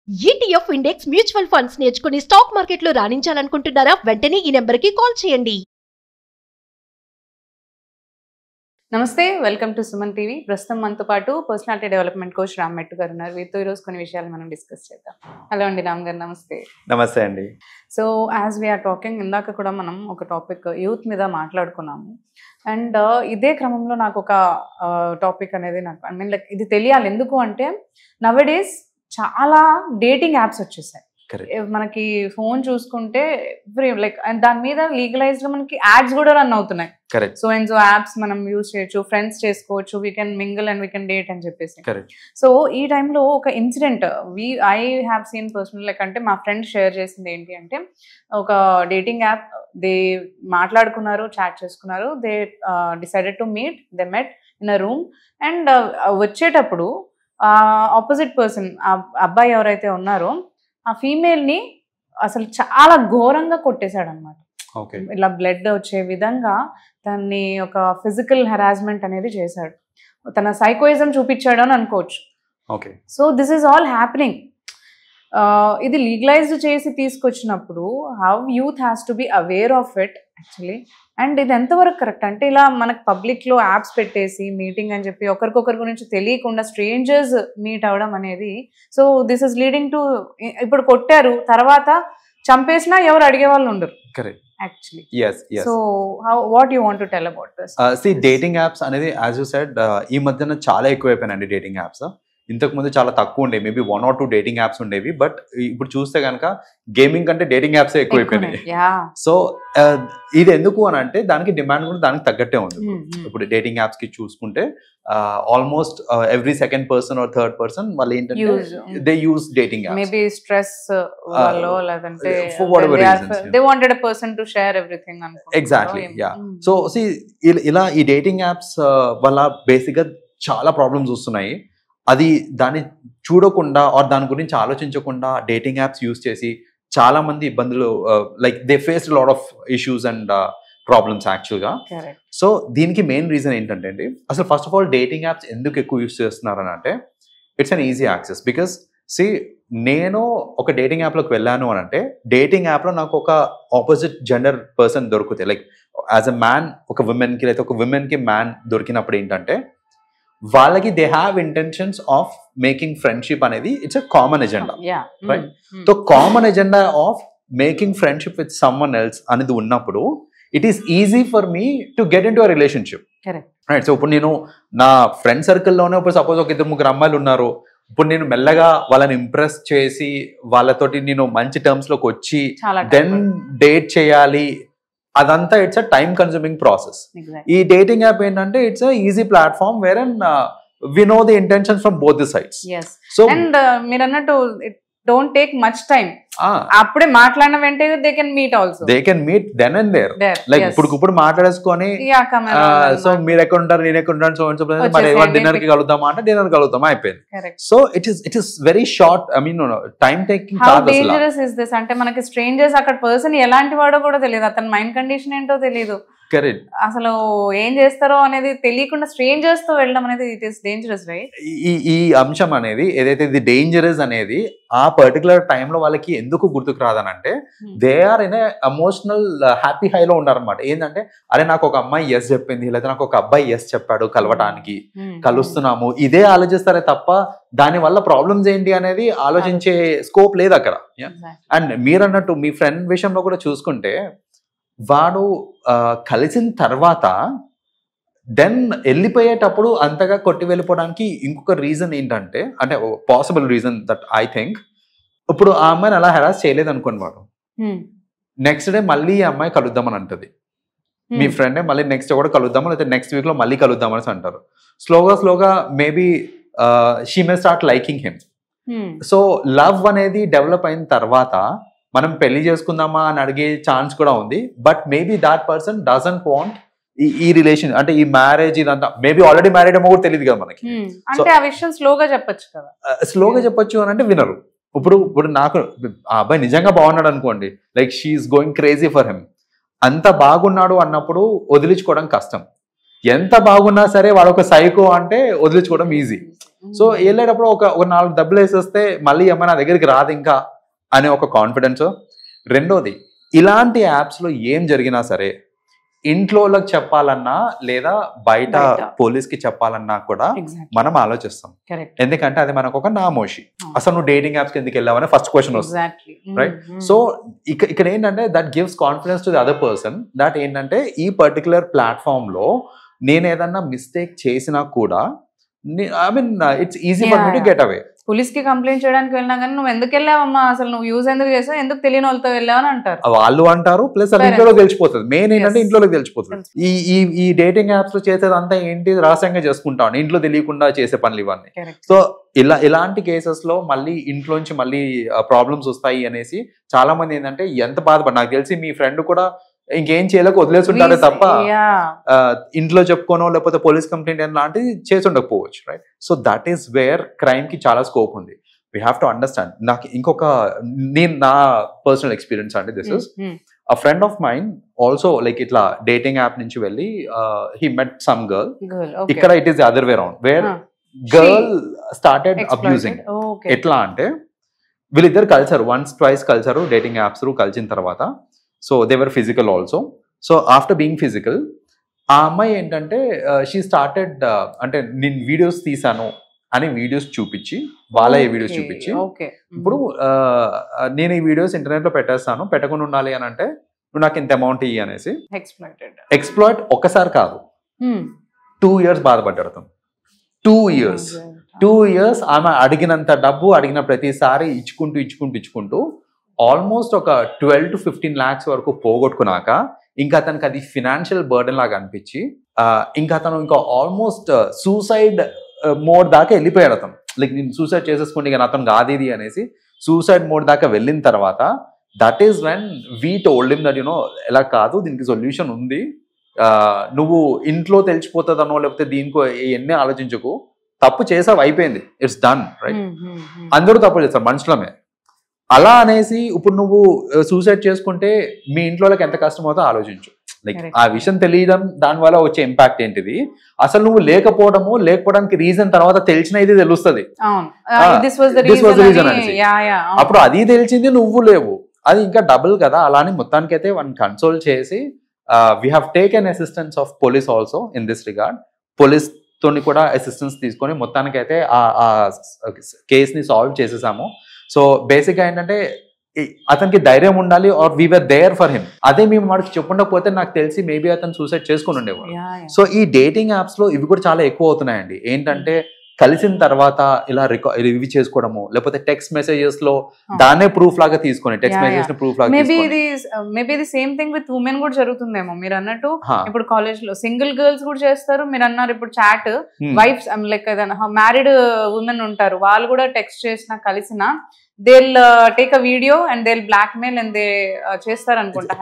ETF index mutual funds నేర్చుకుని stock మార్కెట్లో రాణించాలనుకుంటున్నారా? వెంటనే ఈ నెంబర్కి కాల్ చేయండి. నమస్తే, వెల్కమ్ టు సుమన్ టీవీ. ప్రస్తుతం మనతో పాటు పర్సనాలిటీ డెవలప్మెంట్ కోచ్ రామ్ మెట్టు గారు ఉన్నారు. వీరితో ఈరోజు కొన్ని విషయాలు మనం డిస్కస్ చేద్దాం. హలో అండి రామ్ గారు, నమస్తే. నమస్తే అండి. సో యాజ్ వీఆర్ టాకింగ్, ఇందాక కూడా మనం ఒక టాపిక్ యూత్ మీద మాట్లాడుకున్నాము. అండ్ ఇదే క్రమంలో నాకు ఒక టాపిక్ అనేది నాకు ఐ మీన్ లైక్ ఇది తెలియాలి. ఎందుకు అంటే నవడేస్ చాలా డేటింగ్ యాప్స్ వచ్చేసాయి. మనకి ఫోన్ చూసుకుంటే లైక్ దాని మీద లీగలైజ్డ్ గా మనకి యాడ్స్ కూడా రన్ అవుతున్నాయి. సో అండ్ సో యాప్స్ మనం యూజ్ చేయొచ్చు, ఫ్రెండ్స్ చేసుకోవచ్చు, we can mingle and we can date అని చెప్పేసి. సో ఈ టైంలో ఒక incident I have seen personal, like అంటే మా ఫ్రెండ్ షేర్ చేసింది ఏంటి అంటే, ఒక డేటింగ్ యాప్ దే మాట్లాడుకున్నారు, చాట్ చేసుకున్నారు, they decided to meet, they met in a room. And వచ్చేటప్పుడు ఆపోజిట్ పర్సన్, అబ్బాయి ఎవరైతే ఉన్నారో ఆ ఫీమేల్ ని అసలు చాలా ఘోరంగా కొట్టేశాడు అనమాట. ఇలా బ్లడ్ వచ్చే విధంగా దాన్ని ఒక ఫిజికల్ హెరాస్మెంట్ అనేది చేశాడు. తన సైకోయిజం చూపించాడు అని అనుకోవచ్చు. So this is all happening. ఇది లీగలైజ్డ్ చేసి తీసుకొచ్చినప్పుడు how youth has to be aware of it actually. And ఇది ఎంతవరకు కరెక్ట్ అంటే, ఇలా మనకు పబ్లిక్లో యాప్స్ పెట్టేసి మీటింగ్ అని చెప్పి ఒకరికొకరి గురించి తెలియకుండా స్ట్రేంజర్స్ మీట్ అవ్వడం అనేది, so this is leading to, ఇప్పుడు కొట్టారు తర్వాత చంపేసినా ఎవరు అడిగే వాళ్ళు ఉండరు. Actually. Yes. So what you want to tell about this? See, dating apps అనేది as you said, ఈ మధ్యన చాలా ఎక్కువైపోయినాయండి డేటింగ్ యాప్స్. ఇంతకు ముందు చాలా తక్కువ ఉండేవి, మేబీ 1 or 2 డేటింగ్ యాప్స్ ఉండేవి. బట్ ఇప్పుడు చూస్తే కనుక గేమింగ్ కంటే డేటింగ్ యాప్స్ ఎక్కువైపోయినాయి. సో ఇది ఎందుకు అని అంటే, దానికి డిమాండ్ కూడా దానికి తగ్గట్టే ఉంది. ఇప్పుడు డేటింగ్ యాప్స్ కి చూసుకుంటే almost every second person or third person వాళ్ళు ఏంటంటే they use dating apps. Maybe stress వల్ల, లేదంటే for whatever reasons, they wanted a person to share everything. Exactly, yeah. So see, ఇలా ఈ డేటింగ్ యాప్స్ వల్ల basic గా చాలా ప్రాబ్లమ్స్ వస్తున్నాయి. అది దాన్ని చూడకుండా ఆర్ దాని గురించి ఆలోచించకుండా డేటింగ్ యాప్స్ యూజ్ చేసి చాలా మంది ఇబ్బందులు, like they face lot of issues and problems యాక్చువల్గా. సో దీనికి మెయిన్ రీజన్ ఏంటంటే అండి, అసలు first of all dating apps ఎందుకు ఎక్కువ యూజ్ చేస్తున్నారని అంటే, it's an easy access. Because see, నేను ఒక డేటింగ్ యాప్లోకి వెళ్ళాను అని అంటే, డేటింగ్ యాప్లో నాకు ఒక ఆపోజిట్ జెండర్ పర్సన్ దొరికితే, లైక్ యాజ్ అ మ్యాన్ ఒక విమెన్కి, లేదా ఒక విమెన్కి మ్యాన్ దొరికినప్పుడు ఏంటంటే, వాళ్ళకి they have intentions of making friendship అనేది it's a common agenda, right? So common agenda of making friendship with someone else అనేది ఉన్నప్పుడు, it is easy for me to get into a relationship, right? So ఇప్పుడు నేను నా friend సర్కిల్లోనే ఇప్పుడు suppose ఒక 2-3 అమ్మాయిలు ఉన్నారు, ఇప్పుడు నేను మెల్లగా వాళ్ళని ఇంప్రెస్ చేసి వాళ్ళతోటి నేను మంచి టర్మ్స్ లోకి వచ్చి దెన్ డేట్ చేయాలి, అదంతా it's a time consuming process. ఈ డేటింగ్ యాప్ ఏంటంటే it's a easy platform where and we know the intentions from both the sides. So and మీరు అన్నట్టు it don't take much time. అప్పుడే మాట్లాడిన వెంటనే they can meet also, they can meet then and there, like ఇప్పుడు మాట్లాడేసుకొని, so మీరు ఎక్కడ ఉంటారు, నేను ఎక్కడ ఉంటాను, సో మరి డిన్నర్ కి కలుద్దామా అంటే డిన్నర్ కలుద్దామా, అయిపోయింది. So it is very short, I mean time taking. How dangerous is this అంటే, మనకి స్ట్రేంజర్స్ అక్కడ పర్సన్ ఎలాంటి వాడో కూడా తెలియదు, అతని మైండ్ కండిషన్ ఏంటో తెలియదు, అసలు ఏం చేస్తారో అనేది తెలియకుండా స్ట్రేంజర్స్ తో వెళ్ళడం అనేది ఇట్ ఈస్ డేంజరస్, రైట్? ఈ అంశం అనేది ఏదైతే ఇది డేంజరస్ అనేది ఆ పర్టికులర్ టైంలో వాళ్ళకి ఎందుకు గుర్తుకు రాదనంటే, they are in emotional happy హైలో ఉన్నారనమాట. ఏంటంటే, అరే నాకు ఒక అమ్మాయి ఎస్ చెప్పింది, లేదా నాకు ఒక అబ్బాయి ఎస్ చెప్పాడు, కలవటానికి కలుస్తున్నాము, ఇదే ఆలోచిస్తారే తప్ప దాని వల్ల ప్రాబ్లమ్స్ ఏంటి అనేది ఆలోచించే స్కోప్ లేదు అక్కడ. అండ్ మీరు అన్నట్టు మీ ఫ్రెండ్ విషయంలో కూడా చూసుకుంటే, వాడు కలిసిన తర్వాత దెన్ వెళ్ళిపోయేటప్పుడు అంతగా కొట్టి వెళ్ళిపోవడానికి ఇంకొక రీజన్ ఏంటంటే, అంటే possible reason that I think, ఇప్పుడు ఆ అమ్మాయిని అలా హెరాస్ చేయలేదు అనుకోండి, వాడు నెక్స్ట్ డే మళ్ళీ ఈ అమ్మాయి కలుద్దామని అంటది, మీ ఫ్రెండే మళ్ళీ నెక్స్ట్ డే కూడా కలుద్దామని, లేకపోతే నెక్స్ట్ వీక్ లో మళ్ళీ కలుద్దామని అంటారు. స్లోగా maybe she may start liking him. So love అనేది డెవలప్ అయిన తర్వాత మనం పెళ్లి చేసుకుందామా అని అడిగే ఛాన్స్ కూడా ఉంది. But maybe that person doesn't want ఈ రిలేషన్, అంటే ఈ మ్యారేజ్ ఇదంతా, మేబీ ఆల్రెడీ మ్యారేడ్ ఏమో కూడా తెలియదు కదా మనకి. అంటే ఆ విషయం స్లోగా చెప్పొచ్చు కదా, స్లోగా చెప్పొచ్చు అని అంటే వినరు. ఇప్పుడు నాకు ఆ అబ్బాయి నిజంగా బాగున్నాడు అనుకోండి, like she's going crazy for him, అంత బాగున్నాడు అన్నప్పుడు వదిలించుకోవడం కష్టం. ఎంత బాగున్నా సరే వాడు ఒక సైకో అంటే వదిలించుకోవడం ఈజీ. సో వెళ్ళేటప్పుడు ఒక 4 దెబ్బలు వేసేస్తే మళ్ళీ ఏమైనా నా దగ్గరికి రాదు ఇంకా అనే ఒక కాన్ఫిడెన్స్. రెండోది, ఇలాంటి యాప్స్ లో ఏం జరిగినా సరే ఇంట్లోకి చెప్పాలన్నా లేదా బయట పోలీస్ కి చెప్పాలన్నా కూడా మనం ఆలోచిస్తాం. ఎందుకంటే అది మనకు ఒక నామోషి. అసలు నువ్వు డేటింగ్ యాప్స్ కి ఎందుకు వెళ్ళావని ఫస్ట్ క్వశ్చన్ వస్తుంది, రైట్? సో ఇక్కడ ఏంటంటే that gives confidence to the other person that ఏంటంటే ఈ పర్టికులర్ ప్లాట్ఫామ్ లో నేను ఏదన్నా మిస్టేక్ చేసినా కూడా I mean it's easy for me to get away. Police కి కంప్లైంట్ చేయడానికి వెళ్ళినా కానీ నువ్వు ఎందుకు వెళ్ళావమ్మా, అసలు నువ్వు యూజ్ ఎందుకు చేసావు, ఎందుకు తెలియని వాళ్ళతో వెళ్ళావని అంటారు. వాళ్ళు అంటారు, ప్లస్ అది ఇంట్లో తెలిసిపోతుంది. మెయిన్ ఏంటంటే ఇంట్లోకి తెలిసిపోతుంది. ఈ డేటింగ్ యాప్స్ లో చేసేదంతా ఏంటి, రహస్యంగా చేసుకుంటాను, ఇంట్లో తెలియకుండా చేసే పనులు ఇవన్నీ. సో ఇలాంటి కేసెస్ లో మళ్ళీ ఇంట్లోంచి మళ్ళీ ప్రాబ్లమ్స్ వస్తాయి అనేసి చాలా మంది ఏంటంటే ఎంత బాధపడి, నాకు తెలిసి మీ ఫ్రెండ్ కూడా ఇంకేం చేయలేక వదిలేసి ఉంటారే తప్ప ఇంట్లో చెప్పుకోనో లేకపోతే పోలీస్ కంప్లైంట్ లాంటిది చేసి ఉండకపోవచ్చు, right? So that is where crime కి చాలా స్కోప్ ఉంది. We have to understand. నాకు ఇంకొక నా పర్సనల్ ఎక్స్పీరియన్స్ అంటే this is a friend of mind also like ఇట్లా డేటింగ్ యాప్ నుంచి వెళ్ళి హీ మెట్ సమ్ గర్ల్. ఇక్కడ it is the other way round where girl started abusing. ఎట్లా అంటే వీళ్ళిద్దరు కలిసారు, వన్స్ ట్వైస్ కలిసారు డేటింగ్ యాప్స్ త్రూ. కలిసిన తర్వాత so they were physical also. So after being physical ఆ అమ్మాయి ఏంటంటే షీ స్టార్టెడ్ అంటే నేను వీడియోస్ తీసాను అని వీడియోస్ చూపించి, వాళ్ళ వీడియోస్ చూపించి ఇప్పుడు నేను ఈ వీడియోస్ ఇంటర్నెట్ లో పెట్టేస్తాను, పెట్టకుండా ఉండాలి అని అంటే నువ్వు నాకు ఇంత అమౌంట్ ఇయ్యి అనేసి. ఎక్స్ప్లాయిట్ ఒక్కసారి కాదు, 2 years బాధపడ్డారు అతను. 2 years ఆమె అడిగినంత డబ్బు అడిగిన ప్రతిసారి ఇచ్చుకుంటూ ఆల్మోస్ట్ ఒక 12 to 15 lakhs వరకు పోగొట్టుకున్నాక ఇంకా అతనికి అది ఫినాన్షియల్ బర్డెన్ లాగా అనిపించి ఇంకా అతను ఇంకా ఆల్మోస్ట్ సూసైడ్ మోడ్ దాకా వెళ్ళిపోయాడు అతను. లైక్ నేను సూసైడ్ చేసేసుకుంటే ఇక అతను కాదు ఇది అనేసి సూసైడ్ మోడ్ దాకా వెళ్ళిన తర్వాత that is when we told him that you know ఎలా కాదు, దీనికి సొల్యూషన్ ఉంది, నువ్వు ఇంట్లో తెలిసిపోతుందనో లేకపోతే దీనికో ఎన్ని ఆలోచించకు, తప్పు చేసావు అయిపోయింది, ఇట్స్ డన్, రైట్? అందరూ తప్పు చేస్తారు, మనుషులమే. అలా అనేసి ఇప్పుడు నువ్వు సూసైడ్ చేసుకుంటే మీ ఇంట్లో ఎంత కష్టం అవుతుందో ఆలోచించు. లైక్ ఆ విషయం తెలియడం దాని వల్ల వచ్చే ఇంపాక్ట్ ఏంటిది, అసలు నువ్వు లేకపోవడానికి రీజన్ తర్వాత తెలిసిన ఇది తెలుస్తుంది. అప్పుడు అది తెలిసింది, నువ్వు లేవు, అది ఇంకా డబుల్ కదా. అలానే మొత్తానికైతే వన్ కన్సోల్ చేసి we have taken assistance of police also in this regard. Police తోని కూడా అసిస్టెన్స్ తీసుకొని మొత్తానికైతే ఆ కేసుని సాల్వ్ చేసేసాము. సో బేసిక్గా ఏంటంటే అతనికి ధైర్యం ఉండాలి, or we were there for him. అదే మేము వాడికి చెప్పుండకపోతే నాకు తెలిసి మేబీ అతను సూసైడ్ చేసుకుని ఉండేవాడు. సో ఈ డేటింగ్ యాప్స్ లో ఇవి కూడా చాలా ఎక్కువ అవుతున్నాయండి. ఏంటంటే కలిసిన తర్వాత ఇలా రివ్యూ చేసుకోవడము, లేకపోతే టెక్స్ట్ మెసేజెస్ లో దాన్నే ప్రూఫ్ లాగా తీసుకొని టెక్స్ట్ మెసేజెస్ ప్రూఫ్ లాగా మేబీ ఇది సేమ్ థింగ్ విత్ ఉమెన్ కూడా జరుగుతుందేమో. మీరు అన్నట్టు ఇప్పుడు కాలేజ్ లో సింగిల్ గర్ల్స్ కూడా చేస్తారు. మీరు అన్నారు ఇప్పుడు చాట్ వైఫ్స్ లైక్ ఏదైనా మ్యారీడ్ ఉమెన్ ఉంటారు, వాళ్ళు కూడా టెక్స్ట్ చేసినా కలిసినా they'll take a video and they'll blackmail and they చేస్తారు అనుకుంటా.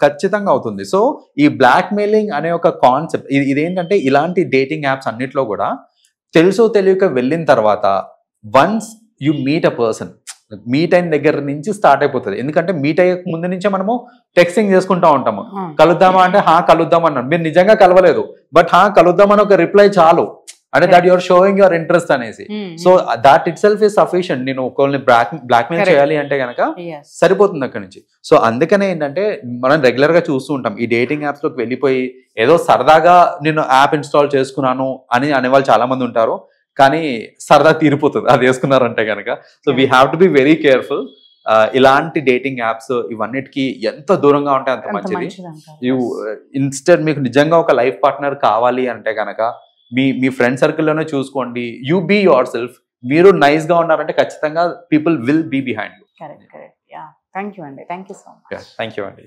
ఖచ్చితంగా అవుతుంది. సో ఈ బ్లాక్ మెయిలింగ్ అనే ఒక కాన్సెప్ట్ ఇదేంటంటే ఇలాంటి డేటింగ్ యాప్స్ అన్నిట్లో కూడా తెలుసో తెలియక వెళ్ళిన తర్వాత once you meet a person, meet అయిన దగ్గర నుంచి స్టార్ట్ అయిపోతుంది. ఎందుకంటే మీట్ అయ్యే ముందు నుంచే మనము టెక్స్టింగ్ చేసుకుంటా ఉంటాము. కలుద్దామా అంటే కలుద్దాం అన్నాను, మీరు నిజంగా కలవలేదు, బట్ కలుద్దామని ఒక రిప్లై చాలు, అంటే that your showing your interest అనేసి. So that itself is sufficient. నేను ఒకరిని బ్లాక్మెయిల్ చేయాలి అంటే కనుక సరిపోతుంది అక్కడి నుంచి. సో అందుకనే ఏంటంటే మనం రెగ్యులర్ గా చూస్తూ ఉంటాం ఈ డేటింగ్ యాప్స్ లోకి వెళ్ళిపోయి ఏదో సరదాగా నేను యాప్ ఇన్స్టాల్ చేసుకున్నాను అని అనేవాళ్ళు చాలా మంది ఉంటారు, కానీ సరదా తీరిపోతుంది అది వేసుకున్నారంటే కనుక. So we have to be very careful. ఇలాంటి డేటింగ్ యాప్స్ ఇవన్నిటికీ ఎంత దూరంగా ఉంటే అంత మంచిది. ఇన్స్టెడ్ మీకు నిజంగా ఒక లైఫ్ పార్ట్నర్ కావాలి అంటే కనుక మీ ఫ్రెండ్ సర్కిల్లోనే చూసుకోండి. You be yourself. మీరు నైస్ గా ఉన్నారంటే ఖచ్చితంగా people will be behind you. Correct. Thank you అండి. Thank you so much. Thank you అండి.